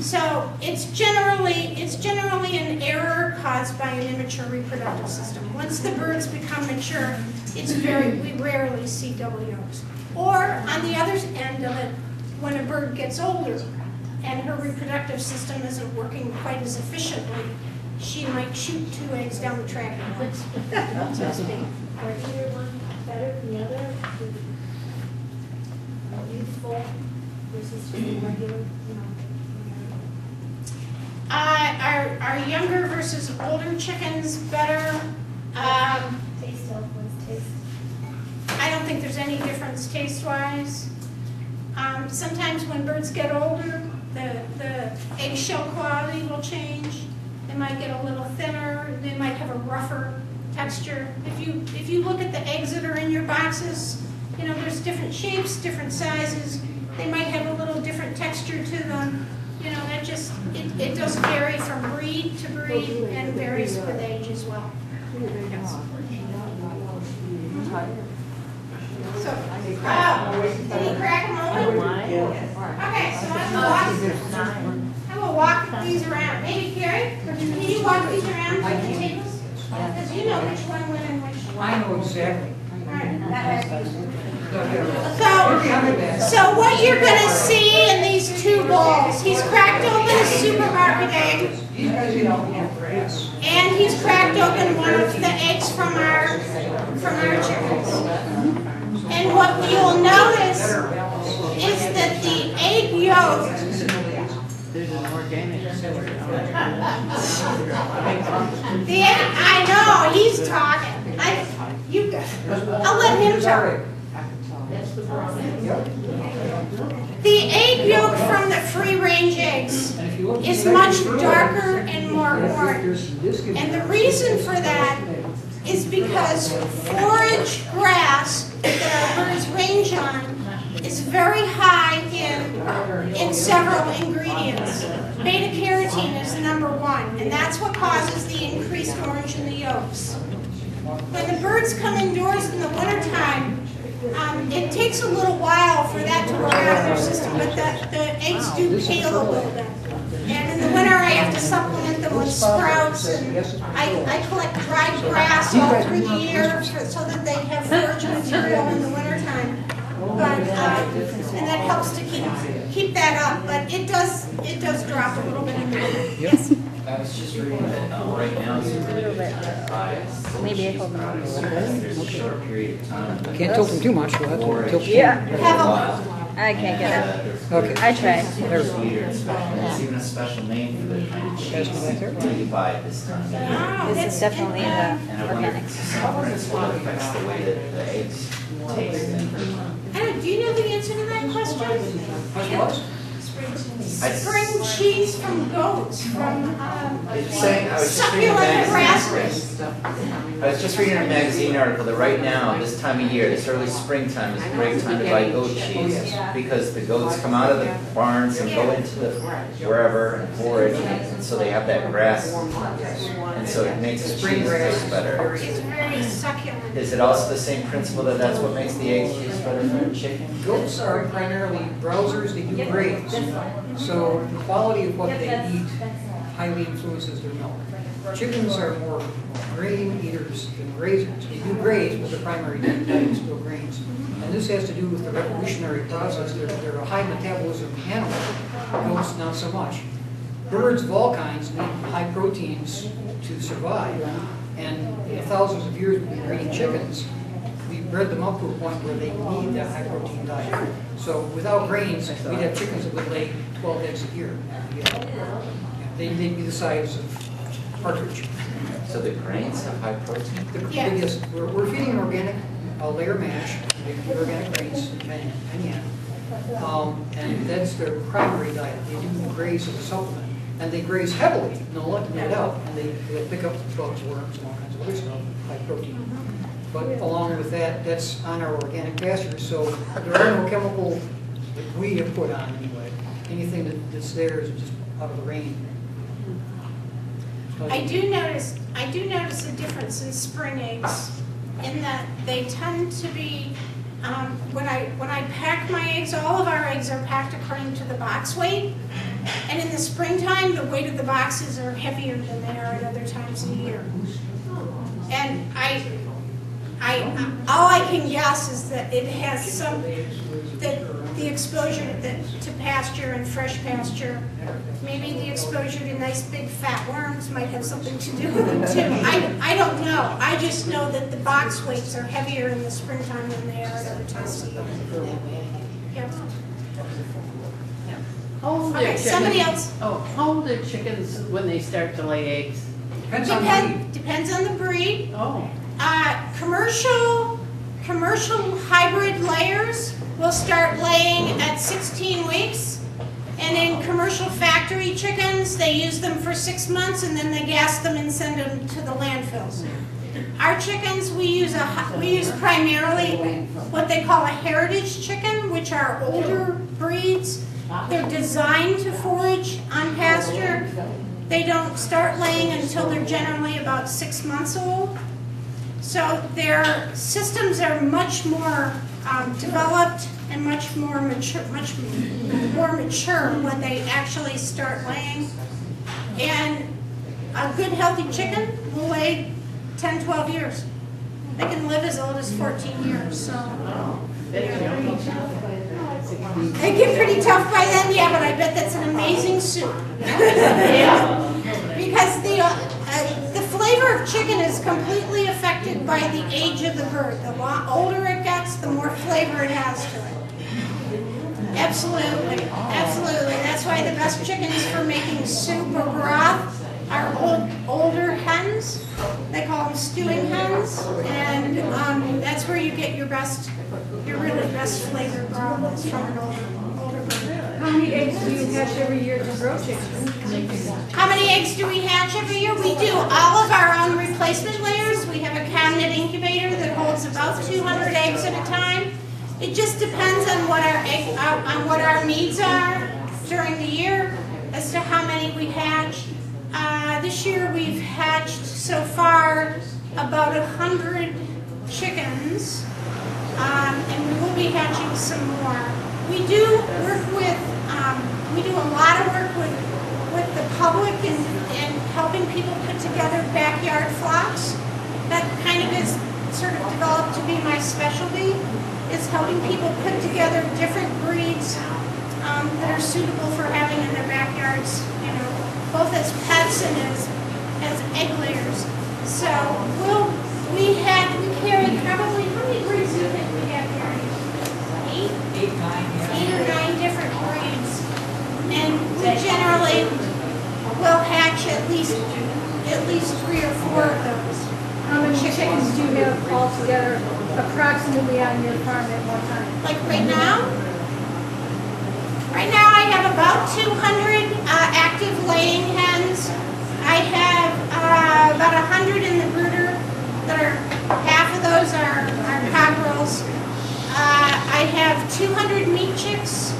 So it's generally an error caused by an immature reproductive system. Once the birds become mature, we rarely see double yolks. Or on the other end of it, when a bird gets older and her reproductive system isn't working quite as efficiently, she might shoot 2 eggs down the track at once. So to speak. Are either one better than the other? Youthful versus regular, Are younger versus older chickens better? Taste of one's taste. I don't think there's any difference taste-wise. Sometimes when birds get older, the eggshell quality will change. They might get a little thinner. They might have a rougher texture. If you look at the eggs that are in your boxes, there's different shapes, different sizes. They might have a little different texture to them. That just it does vary from breed to breed and varies with age as well. So, can you crack them open? Okay, so I will walk these around. Maybe Carrie, can you walk these around to the tables? Because you know which one went in which one. I know exactly. So what you're going to see in these 2 bowls, he's cracked open a supermarket egg, and he's cracked open one of the eggs from our chickens. And what you'll notice is that the egg yolk. There's an organic. I know, he's talking. I'll let him talk. The egg yolk from the free-range eggs is much darker and more orange. And the reason for that is because forage grass that our birds range on is very high in several ingredients. Beta-carotene is #1, and that's what causes the increased orange in the yolks. When the birds come indoors in the wintertime, it takes a little while for that to work out of their system, but the eggs do pale a little bit. And in the winter, I have to supplement them with sprouts, and I collect dried grass all through the year so that they have forage material in the wintertime. But and that helps to keep that up. But it does drop a little bit in the winter. Yes. I was just reading that right now it's really good to try. Maybe I hold them on. There's a short period of time. Can't tilt them too much, we'll have to tilt them. Yeah. Have a I can't get it. Okay. I tried. There's even a special name for the kind of cheese that you buy at this time. This is definitely the And I wonder if organic. it's some principle that affects the way that the eggs taste. Do you know the answer to that question? Spring cheese from goats, from succulent grasses. I was just reading a magazine article that right now, this time of year, this early springtime is a great time to buy goat cheese because the goats come out of the barns and go into the wherever and forage, and so they have that grass, and so it makes the cheese taste better. It's very succulent. Is it also the same principle that that's what makes the eggs taste better for the chicken? Goats are primarily browsers, they do graze. So the quality of what they eat highly influences their milk. Chickens are more grain eaters than grazers. They do graze, but the primary diet is still grains. And this has to do with the revolutionary process. They're a high metabolism animal. Goats, not so much. Birds of all kinds need high proteins to survive. And in thousands of years we've been breeding chickens. We bred them up to a point where they need that high protein diet. So without grains, we'd have chickens that would lay 12 eggs a year. They'd be the size of partridge. So the grains have high protein? The biggest, we're feeding an organic layer mash, organic grains, and yam. And that's their primary diet. They do graze as a supplement. And they graze heavily, no doubt, and they pick up bugs, worms, and all kinds of other stuff, high protein. But along with that, that's on our organic pastures, so there are no chemicals that we have put on anyway. Anything that's there is just out of the rain. I do notice a difference in spring eggs in that they tend to be, when I pack my eggs, all of our eggs are packed according to the box weight. And in the springtime, the weight of the boxes are heavier than they are at other times of the year. And all I can guess is that it has the exposure to pasture and fresh pasture, maybe the exposure to nice big fat worms might have something to do with it too. I don't know. I just know that the box weights are heavier in the springtime than they are at other times of the year. Yep. How old are Okay, somebody chickens? else. Oh, how old are chickens when they start to lay eggs? Depends on the breed. Depends on the breed. Oh, Commercial hybrid layers will start laying at 16 weeks. And in commercial factory chickens, they use them for 6 months and then they gas them and send them to the landfills. Our chickens, we use primarily what they call a heritage chicken, which are older breeds. They're designed to forage on pasture. They don't start laying until they're generally about 6 months old. So their systems are much more developed and much more mature when they actually start laying. And a good healthy chicken will lay 10, 12 years. They can live as old as 14 years. So they get pretty tough by then, yeah, but I bet that's an amazing soup. Because the flavor of chicken is completely affected by the age of the bird. The older it gets, the more flavor it has to it. Absolutely, absolutely. That's why the best chickens for making soup or broth are older hens. They call them stewing hens, and that's where you get your really best flavored broth is from an older bird. How many eggs do you hatch every year to grow chickens? How many eggs do we hatch every year? We do all of our own replacement layers. We have a cabinet incubator that holds about 200 eggs at a time. It just depends on what our needs are during the year as to how many we hatch. This year we've hatched so far about 100 chickens, and we will be hatching some more. We do a lot of work with the public and helping people put together backyard flocks. That kind of is sort of developed to be my specialty, is helping people put together different breeds that are suitable for having in their backyards, both as pets and as egg layers. So we carry probably, how many breeds do you think we have here? 8 or 9 different breeds. And we generally will hatch at least 3 or 4 of those. How many chickens do you have altogether approximately on your farm at one time? Like right now? Right now I have about 200 active laying hens. I have about 100 in the brooder that are, half of those are cockerels. I have 200 meat chicks,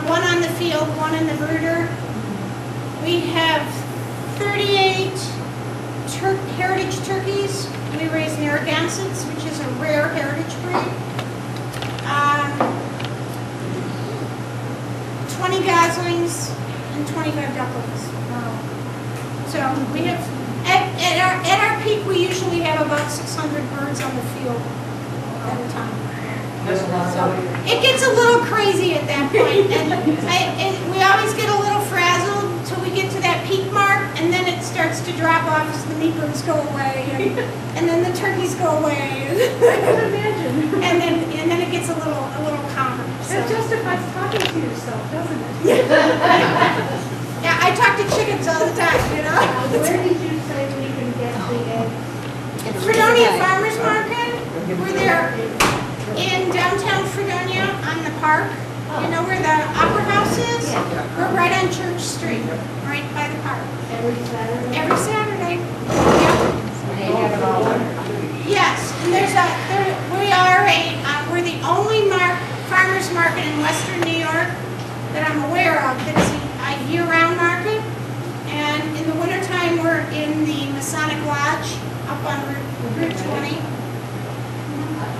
one on the field, one in the brooder. We have 38 heritage turkeys. We raise Narragansetts, which is a rare heritage breed. 20 goslings and 25 ducklings. So we have, at our peak, we usually have about 600 birds on the field at a time. That's a lot. So it gets a little crazy at that point, and we always get a little frazzled until we get to that peak mark, and then it starts to drop off as the meat birds go away, and then the turkeys go away, I can imagine. and then it gets a little calmer. So. That justifies talking to yourself, doesn't it? Yeah, I talk to chickens all the time, Where did you say we can get the eggs? Fredonia Farmers Market, we're there in downtown Fredonia on the park. You know where the Opera House is? We're right on Church Street, right by the park. Every Saturday? Every Saturday. Yep. Yes, and we're the only farmers market in Western New York that I'm aware of that's a year-round market. And in the wintertime, we're in the Masonic Lodge up on Route 20.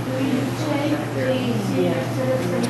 Do you take the senior citizenship?